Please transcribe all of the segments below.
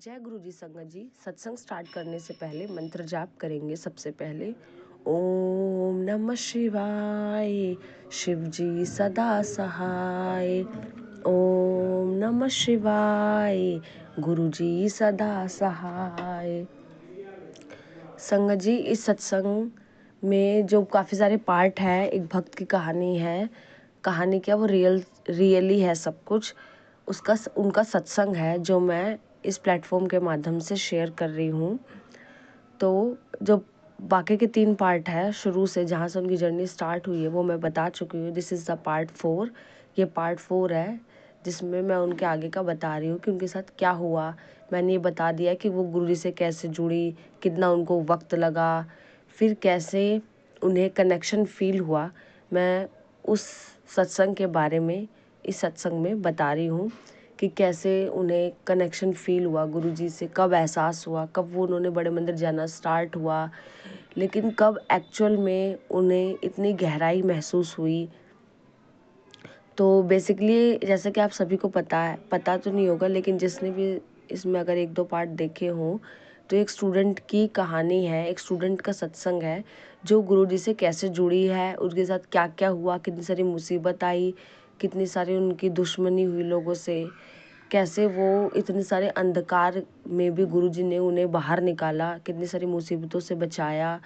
जय गुरु जी। संगत जी, सत्संग स्टार्ट करने से पहले मंत्र जाप करेंगे। सबसे पहले ओम नमः शिवाय, शिव जी सदा सहाय। ओम नमः शिवाय, गुरु जी सदा सहाय। संगत जी, इस सत्संग में जो काफ़ी सारे पार्ट है, एक भक्त की कहानी है। कहानी क्या, वो रियली है सब कुछ। उनका सत्संग है जो मैं इस प्लेटफॉर्म के माध्यम से शेयर कर रही हूँ। तो जो बाकी के 3 पार्ट है, शुरू से जहाँ से उनकी जर्नी स्टार्ट हुई है, वो मैं बता चुकी हूँ। This is the part 4। ये पार्ट 4 है जिसमें मैं उनके आगे का बता रही हूँ कि उनके साथ क्या हुआ। मैंने ये बता दिया कि वो गुरुजी से कैसे जुड़ी, कितना उनको वक्त लगा, फिर कैसे उन्हें कनेक्शन फील हुआ। मैं उस सत्संग के बारे में इस सत्संग में बता रही हूँ कि कैसे उन्हें कनेक्शन फील हुआ गुरुजी से, कब एहसास हुआ, कब वो उन्होंने बड़े मंदिर जाना स्टार्ट हुआ, लेकिन कब एक्चुअल में उन्हें इतनी गहराई महसूस हुई। तो बेसिकली जैसे कि आप सभी को पता तो नहीं होगा, लेकिन जिसने भी इसमें अगर 1-2 पार्ट देखे हों, तो एक स्टूडेंट की कहानी है, एक स्टूडेंट का सत्संग है जो गुरुजी से कैसे जुड़ी है, उसके साथ क्या क्या हुआ, कितनी सारी मुसीबत आई, कितनी सारी उनकी दुश्मनी हुई लोगों से, कैसे वो इतने सारे अंधकार में भी गुरुजी ने उन्हें बाहर निकाला, कितनी सारी मुसीबतों से बचाया,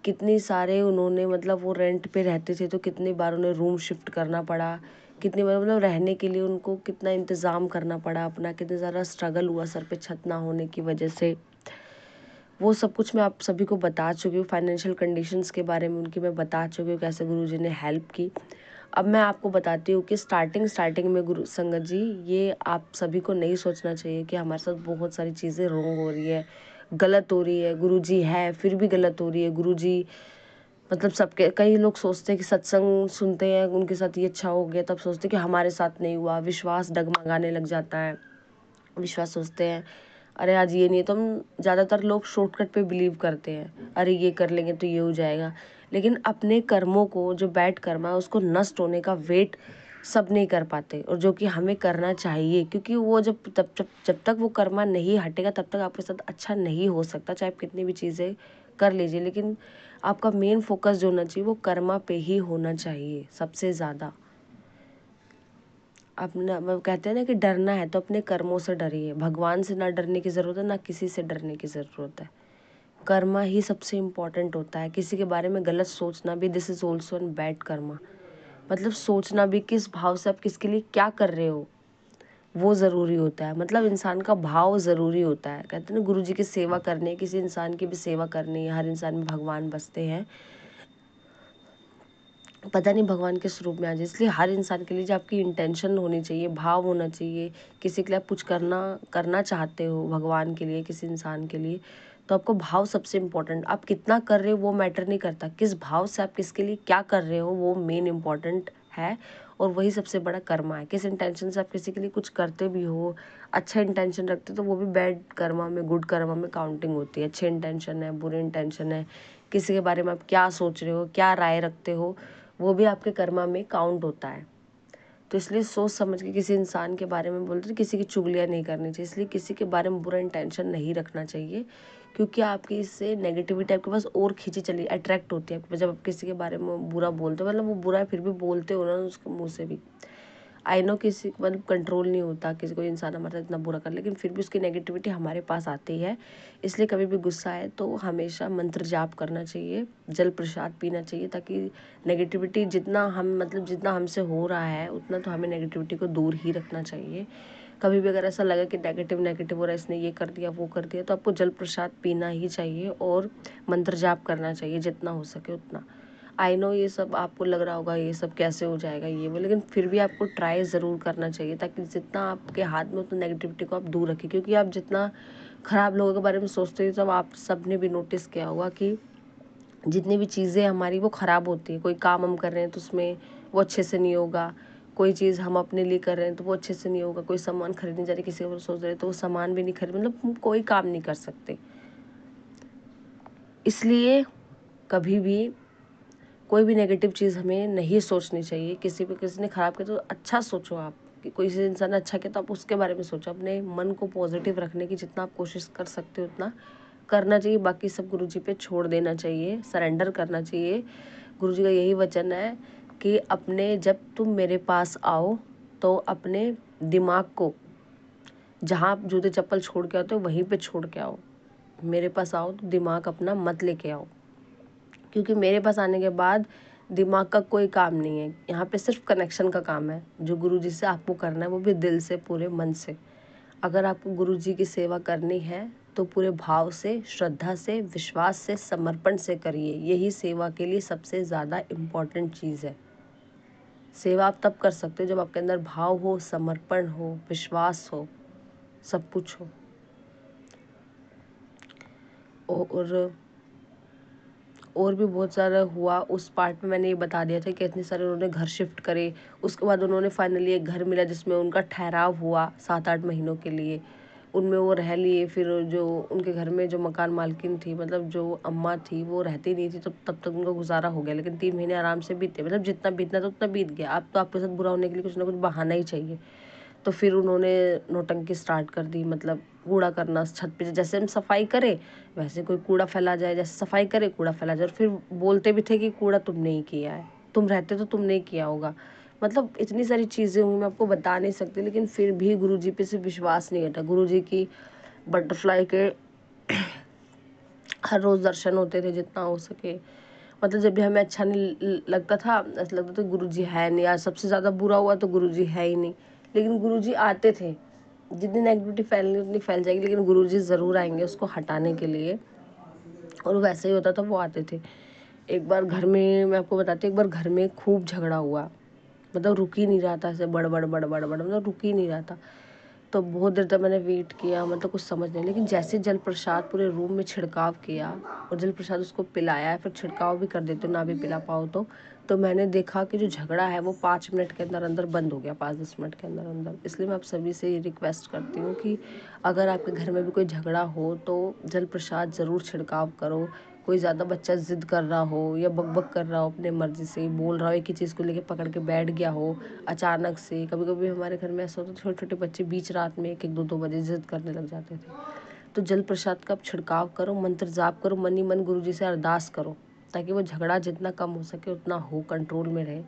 कितनी सारे उन्होंने मतलब वो रेंट पे रहते थे तो कितनी बार उन्हें रूम शिफ्ट करना पड़ा, कितनी बार मतलब रहने के लिए उनको कितना इंतज़ाम करना पड़ा अपना, कितना ज़्यादा स्ट्रगल हुआ सर पे छत ना होने की वजह से। वो सब कुछ मैं आप सभी को बता चुकी हूँ। फाइनेंशियल कंडीशंस के बारे में उनकी मैं बता चुकी हूँ, कैसे गुरुजी ने हेल्प की। अब मैं आपको बताती हूँ कि स्टार्टिंग में गुरु संगत जी, ये आप सभी को नहीं सोचना चाहिए कि हमारे साथ बहुत सारी चीज़ें रॉन्ग हो रही है, गलत हो रही है, गुरुजी है फिर भी गलत हो रही है। गुरुजी मतलब सबके, कई लोग सोचते हैं कि सत्संग सुनते हैं उनके साथ ये अच्छा हो गया, तब सोचते हैं कि हमारे साथ नहीं हुआ, विश्वास डगमगाने लग जाता है। विश्वास सोचते हैं अरे आज ये नहीं है, तो हम ज़्यादातर लोग शॉर्टकट पे बिलीव करते हैं, अरे ये कर लेंगे तो ये हो जाएगा। लेकिन अपने कर्मों को, जो बैड कर्म है उसको नष्ट होने का वेट सब नहीं कर पाते, और जो कि हमें करना चाहिए, क्योंकि वो जब तक वो कर्मा नहीं हटेगा तब तक आपके साथ अच्छा नहीं हो सकता, चाहे आप कितनी भी चीज़ें कर लीजिए। लेकिन आपका मेन फोकस जो होना चाहिए वो कर्मा पे ही होना चाहिए सबसे ज़्यादा। अपना वो कहते हैं ना कि डरना है तो अपने कर्मों से डरिए। भगवान से ना डरने की ज़रूरत है, ना किसी से डरने की ज़रूरत है। कर्मा ही सबसे इम्पोर्टेंट होता है। किसी के बारे में गलत सोचना भी, this is also an bad Karma. मतलब सोचना भी, किस भाव से आप किसके लिए क्या कर रहे हो वो ज़रूरी होता है। मतलब इंसान का भाव ज़रूरी होता है। कहते हैं ना, गुरु जी की सेवा करनी है, किसी इंसान की भी सेवा करनी है। हर इंसान में भगवान बसते हैं, पता नहीं भगवान किस रूप में आ जाए। इसलिए हर इंसान के लिए जो आपकी इंटेंशन होनी चाहिए, भाव होना चाहिए, किसी के लिए आप कुछ करना चाहते हो भगवान के लिए, किसी इंसान के लिए, तो आपको भाव सबसे इम्पोर्टेंट। आप कितना कर रहे हो वो मैटर नहीं करता, किस भाव से आप किसके लिए क्या कर रहे हो वो मेन इम्पॉर्टेंट है। और वही सबसे बड़ा कर्मा है। किस इंटेंशन से आप किसी के लिए कुछ करते भी हो, अच्छा इंटेंशन रखते हो, तो वो भी बैड कर्मा में, गुड कर्मा में काउंटिंग होती है। अच्छे इंटेंशन है, बुरे इंटेंशन है, किसी के बारे में आप क्या सोच रहे हो, क्या राय रखते हो, वो भी आपके कर्मा में काउंट होता है। तो इसलिए सोच समझ के किसी इंसान के बारे में बोलते, किसी की चुगलियाँ नहीं करनी चाहिए। इसलिए किसी के बारे में बुरा इंटेंशन नहीं रखना चाहिए, क्योंकि आपकी इससे नेगेटिविटी आपके पास और खींची चली अट्रैक्ट होती है आपके पास। जब आप किसी के बारे में बुरा बोलते हो, मतलब वो बुरा है फिर भी बोलते हो ना उसके मुँह से भी। आई नो किसी मतलब कंट्रोल नहीं होता, किसी कोई इंसान हमारे साथ इतना बुरा कर, लेकिन फिर भी उसकी नेगेटिविटी हमारे पास आती है। इसलिए कभी भी गुस्सा आए तो हमेशा मंत्र जाप करना चाहिए, जल प्रसाद पीना चाहिए, ताकि नेगेटिविटी जितना हमसे हो रहा है उतना तो हमें नेगेटिविटी को दूर ही रखना चाहिए। कभी भी अगर ऐसा लगे कि नेगेटिव हो रहा है, इसने ये कर दिया वो कर दिया, तो आपको जल प्रसाद पीना ही चाहिए और मंत्र जाप करना चाहिए जितना हो सके उतना। आई नो ये सब आपको लग रहा होगा ये सब कैसे हो जाएगा ये वो, लेकिन फिर भी आपको ट्राई ज़रूर करना चाहिए, ताकि जितना आपके हाथ में उतना नेगेटिविटी को आप दूर रखें। क्योंकि आप जितना ख़राब लोगों के बारे में सोचते हो, तब आप सब ने भी नोटिस किया होगा कि जितनी भी चीज़ें हमारी वो ख़राब होती है। कोई काम हम कर रहे हैं तो उसमें वो अच्छे से नहीं होगा, कोई चीज़ हम अपने लिए कर रहे हैं तो वो अच्छे से नहीं होगा, कोई सामान खरीदने जा रहे किसी को सोच रहे तो वो सामान भी नहीं खरीद, मतलब हम कोई काम नहीं कर सकते। इसलिए कभी भी कोई भी नेगेटिव चीज़ हमें नहीं सोचनी चाहिए। किसी ने ख़राब किया तो अच्छा सोचो आप, कि कोई से इंसान अच्छा किया तो आप उसके बारे में सोचो। अपने मन को पॉजिटिव रखने की जितना आप कोशिश कर सकते हो उतना करना चाहिए। बाकी सब गुरुजी पे छोड़ देना चाहिए, सरेंडर करना चाहिए। गुरुजी का यही वचन है कि अपने जब तुम मेरे पास आओ तो अपने दिमाग को जहाँ आप जूते चप्पल छोड़ के आते हो वहीं पे छोड़ के आओ। मेरे पास आओ तो दिमाग अपना मत लेके आओ, क्योंकि मेरे पास आने के बाद दिमाग का कोई काम नहीं है। यहाँ पे सिर्फ कनेक्शन का काम है जो गुरुजी से आपको करना है, वो भी दिल से, पूरे मन से। अगर आपको गुरुजी की सेवा करनी है तो पूरे भाव से, श्रद्धा से, विश्वास से, समर्पण से करिए। यही सेवा के लिए सबसे ज़्यादा इम्पॉर्टेंट चीज़ है। सेवा आप तब कर सकते हो जब आपके अंदर भाव हो, समर्पण हो, विश्वास हो, सब कुछ हो। और भी बहुत सारा हुआ। उस पार्ट में मैंने ये बता दिया था कि इतने सारे उन्होंने घर शिफ्ट करे। उसके बाद उन्होंने फाइनली एक घर मिला जिसमें उनका ठहराव हुआ 7-8 महीनों के लिए। उनमें वो रह लिए। फिर जो उनके घर में जो मकान मालकिन थी, मतलब जो अम्मा थी, वो रहती नहीं थी, तो तब तक उनका गुजारा हो गया। लेकिन 3 महीने आराम से बीते, मतलब जितना बीतना था उतना बीत गया। अब तो आपके साथ बुरा होने के लिए कुछ ना कुछ बहाना ही चाहिए। तो फिर उन्होंने नौटंकी स्टार्ट कर दी, मतलब कूड़ा करना छत पे। जैसे हम सफाई करें वैसे कोई कूड़ा फैला जाए, जैसे सफाई करे कूड़ा फैला जाए। और फिर बोलते भी थे कि कूड़ा तुमने ही किया है, तुम रहते तो तुमने ही किया होगा। मतलब इतनी सारी चीज़ें हुई, मैं आपको बता नहीं सकती। लेकिन फिर भी गुरुजी पे से विश्वास नहीं हटा। गुरुजी की बटरफ्लाई के हर रोज़ दर्शन होते थे जितना हो सके। मतलब जब भी हमें अच्छा नहीं लगता था, ऐसा लगता था गुरुजी है नहीं। आज सबसे ज़्यादा बुरा हुआ तो गुरुजी है ही नहीं, लेकिन गुरुजी आते थे। जितनी नेगेटिविटी फैलनी उतनी फैल जाएगी, लेकिन गुरुजी ज़रूर आएंगे उसको हटाने के लिए। और वैसे ही होता था, वो आते थे। एक बार घर में, मैं आपको बताती हूँ, एक बार घर में खूब झगड़ा हुआ। मतलब रुक ही नहीं रहा था, ऐसे बड़बड़ बड़बड़ बड़, मतलब रुक ही नहीं रहा था। तो बहुत देर तक मैंने वेट किया, मतलब कुछ समझ नहीं। लेकिन जैसे जल प्रसाद पूरे रूम में छिड़काव किया और जल प्रसाद उसको पिलाया, फिर छिड़काव भी कर देते ना भी पिला पाओ तो मैंने देखा कि जो झगड़ा है वो 5 मिनट के अंदर अंदर बंद हो गया, 5-10 मिनट के अंदर अंदर। इसलिए मैं आप सभी से ये रिक्वेस्ट करती हूँ कि अगर आपके घर में भी कोई झगड़ा हो तो जल प्रसाद ज़रूर छिड़काव करो। कोई ज़्यादा बच्चा ज़िद कर रहा हो या बकबक कर रहा हो, अपने मर्जी से बोल रहा हो, एक ही चीज़ को लेके पकड़ के बैठ गया हो अचानक से। कभी कभी हमारे घर में ऐसा होता था, छोटे छोटे बच्चे बीच रात में 1-1, 2-2 बजे जिद करने लग जाते थे। तो जल प्रसाद का आप छिड़काव करो, मंत्र जाप करो, मन ही मन गुरुजी से अरदास करो, ताकि वो झगड़ा जितना कम हो सके उतना हो, कंट्रोल में रहे।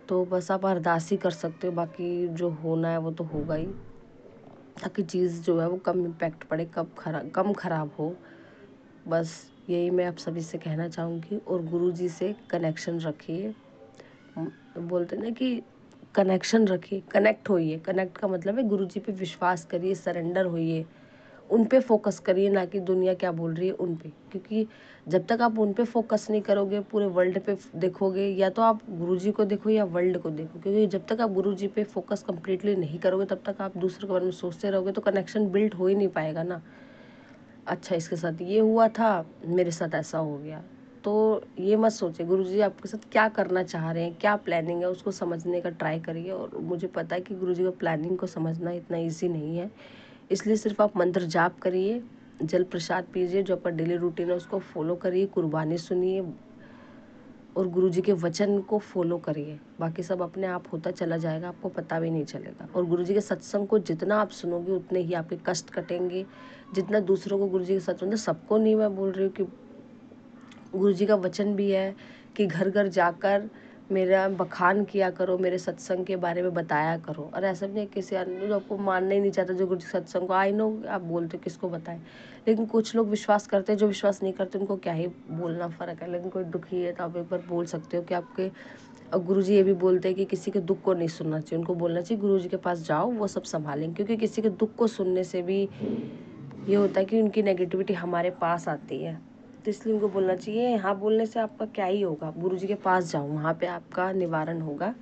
तो बस आप अरदास ही कर सकते हो, बाकी जो होना है वो तो होगा ही, ताकि चीज़ जो है वो कम इम्पैक्ट पड़े, कम खराब हो। बस यही मैं आप सभी से कहना चाहूँगी। और गुरुजी से कनेक्शन रखिए। बोलते ना कि कनेक्शन रखिए, कनेक्ट होइए। कनेक्ट का मतलब है गुरुजी पे विश्वास करिए, सरेंडर होइए, उन पे फोकस करिए, ना कि दुनिया क्या बोल रही है उन पे। क्योंकि जब तक आप उन पे फोकस नहीं करोगे, पूरे वर्ल्ड पे देखोगे, या तो आप गुरुजी को देखो या वर्ल्ड को देखो। क्योंकि जब तक आप गुरुजी पे फोकस कंप्लीटली नहीं करोगे तब तक आप दूसरे के बारे में सोचते रहोगे, तो कनेक्शन बिल्ड हो ही नहीं पाएगा ना। अच्छा इसके साथ ये हुआ था, मेरे साथ ऐसा हो गया। तो ये मत सोचिए। गुरुजी आपके साथ क्या करना चाह रहे हैं, क्या प्लानिंग है, उसको समझने का ट्राई करिए। और मुझे पता है कि गुरुजी का प्लानिंग को समझना इतना इजी नहीं है। इसलिए सिर्फ आप मंत्र जाप करिए, जल प्रसाद पीजिए, जो आपका डेली रूटीन है उसको फॉलो करिए, कुर्बानी सुनिए और गुरुजी के वचन को फॉलो करिए। बाकी सब अपने आप होता चला जाएगा, आपको पता भी नहीं चलेगा। और गुरुजी के सत्संग को जितना आप सुनोगे उतने ही आपके कष्ट कटेंगे। जितना दूसरों को गुरुजी के सत्संग, सबको नहीं मैं बोल रही हूँ कि गुरुजी का वचन भी है कि घर घर जाकर मेरा बखान किया करो, मेरे सत्संग के बारे में बताया करो। और ऐसा भी नहीं किसी जो आपको मानना ही नहीं चाहता जो गुरुजी सत्संग को, आई नो आप बोलते हो किसको बताएं, लेकिन कुछ लोग विश्वास करते हैं, जो विश्वास नहीं करते उनको क्या ही बोलना, फ़र्क है। लेकिन कोई दुखी है तो आप एक बार बोल सकते हो कि आपके। और गुरुजी ये भी बोलते हैं कि किसी के दुख को नहीं सुनना चाहिए, उनको बोलना चाहिए गुरुजी के पास जाओ, वो सब संभालेंगे। क्योंकि किसी के दुख को सुनने से भी ये होता है कि उनकी नेगेटिविटी हमारे पास आती है। तो इसलिए उनको बोलना चाहिए, यहाँ बोलने से आपका क्या ही होगा, गुरुजी के पास जाओ, वहाँ पे आपका निवारण होगा,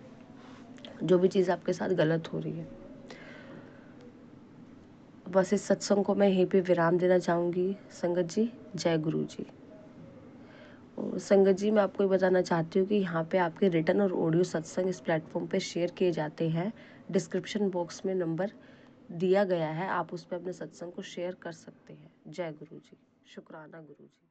जो भी चीज़ आपके साथ गलत हो रही है। बस इस सत्संग को मैं यहीं पे विराम देना चाहूँगी। संगत जी, जय गुरु जी। और संगत जी, मैं आपको ये बताना चाहती हूँ कि यहाँ पे आपके रिटन और ऑडियो सत्संग इस प्लेटफॉर्म पे शेयर किए जाते हैं। डिस्क्रिप्शन बॉक्स में नंबर दिया गया है, आप उस पर अपने सत्संग को शेयर कर सकते हैं। जय गुरु जी। शुक्राना गुरु जी।